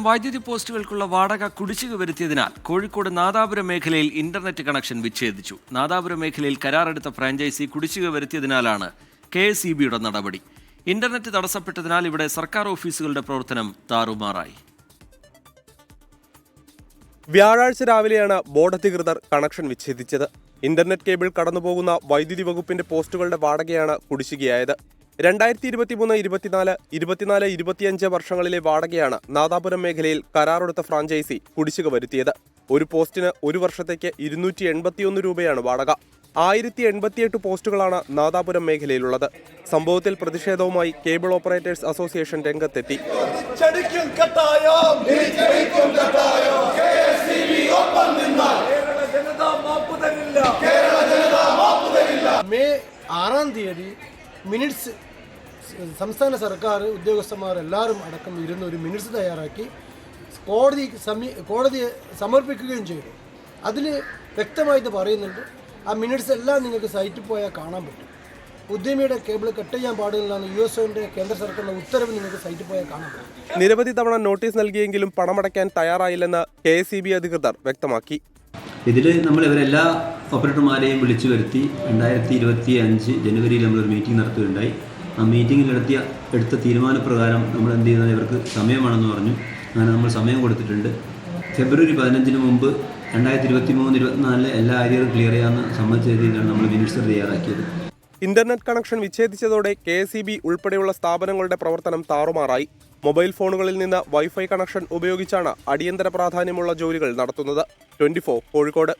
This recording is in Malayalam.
വൈദ്യുതി പോസ്റ്റുകൾക്കുള്ള വാടക കുടിശ്ശിക വരുത്തിയതിനാൽ കോഴിക്കോട് നാദാപുരം മേഖലയിൽ ഇന്റർനെറ്റ് കണക്ഷൻ വിച്ഛേദിച്ചു. നാദാപുരം മേഖലയിൽ കരാറെടുത്ത ഫ്രാഞ്ചൈസി കുടിശ്ശിക വരുത്തിയതിനാലാണ് KSEBയുടെ നടപടി. ഇന്റർനെറ്റ് തടസ്സപ്പെട്ടതിനാൽ ഇവിടെ സർക്കാർ ഓഫീസുകളുടെ പ്രവർത്തനം താറുമാറായി. വ്യാഴാഴ്ച രാവിലെയാണ് ബോർഡ് അധികൃതർ കണക്ഷൻ വിച്ഛേദിച്ചത്. ഇന്റർനെറ്റ് കേബിൾ കടന്നുപോകുന്ന വൈദ്യുതി വകുപ്പിന്റെ പോസ്റ്റുകളുടെ വാടകയാണ് കുടിശ്ശികയായത്. 2023, 24, 25 വർഷങ്ങളിലെ വാടകയാണ് നാദാപുരം മേഖലയിൽ കരാറെടുത്ത ഫ്രാഞ്ചൈസി കുടിശ്ശിക വരുത്തിയത്. ഒരു പോസ്റ്റിന് ഒരു വർഷത്തേക്ക് 281 രൂപയാണ് വാടക. 1088 പോസ്റ്റുകളാണ് നാദാപുരം മേഖലയിലുള്ളത്. സംഭവത്തിൽ പ്രതിഷേധവുമായി കേബിൾ ഓപ്പറേറ്റേഴ്സ് അസോസിയേഷൻ രംഗത്തെത്തി. മെയ് 6-ാം തീയതി മിനിറ്റ്സ് സംസ്ഥാന സർക്കാർ ഉദ്യോഗസ്ഥന്മാരെല്ലാവരും അടക്കം ഇരുന്ന് ഒരു മിനിറ്റ്സ് തയ്യാറാക്കി കോടതിയെ സമർപ്പിക്കുകയും ചെയ്തു. അതിൽ വ്യക്തമായിട്ട് പറയുന്നുണ്ട്, ആ മിനിറ്റ്സ് എല്ലാം നിങ്ങൾക്ക് സൈറ്റിൽ പോയാൽ കാണാൻ പറ്റും. ഉദ്യമിയുടെ കേബിൾ കട്ട് ചെയ്യാൻ പാടില്ലെന്നാണ് USOന്റെ കേന്ദ്ര സർക്കാരിന്റെ ഉത്തരവ് നിങ്ങൾക്ക് സൈറ്റിൽ പോയാൽ കാണാൻ പറ്റും. നിരവധി തവണ നോട്ടീസ് നൽകിയെങ്കിലും പണമടയ്ക്കാൻ തയ്യാറായില്ലെന്ന് KSEB അധികൃതർ വ്യക്തമാക്കി. ഇതിൽ നമ്മൾ ഇവരെല്ലാ ഓപ്പറേറ്റർമാരെയും വിളിച്ചു വരുത്തി 2025 ജനുവരിയിൽ നമ്മളൊരു മീറ്റിംഗ് നടത്തുകയുണ്ടായി. ആ മീറ്റിങ്ങിൽ എടുത്ത തീരുമാനപ്രകാരം നമ്മൾ എന്ത് ചെയ്യുന്നത്, ഇവർക്ക് സമയമാണെന്ന് പറഞ്ഞു. അങ്ങനെ നമ്മൾ സമയം കൊടുത്തിട്ടുണ്ട്. ഫെബ്രുവരി 15 മുമ്പ് 2023-24 എല്ലാ ഏരിയകളും ക്ലിയർ ചെയ്യാമെന്ന് സമ്മതിച്ച രീതിയിലാണ് നമ്മൾ മിനിറ്റ്സ് തയ്യാറാക്കിയത്. ഇന്റർനെറ്റ് കണക്ഷൻ വിച്ഛേദിച്ചതോടെ KSEB ഉൾപ്പെടെയുള്ള സ്ഥാപനങ്ങളുടെ പ്രവർത്തനം താറുമാറായി. മൊബൈൽ ഫോണുകളിൽ നിന്ന് വൈഫൈ കണക്ഷൻ ഉപയോഗിച്ചാണ് അടിയന്തര പ്രാധാന്യമുള്ള ജോലികൾ നടത്തുന്നത്. 24 കോഴിക്കോട്.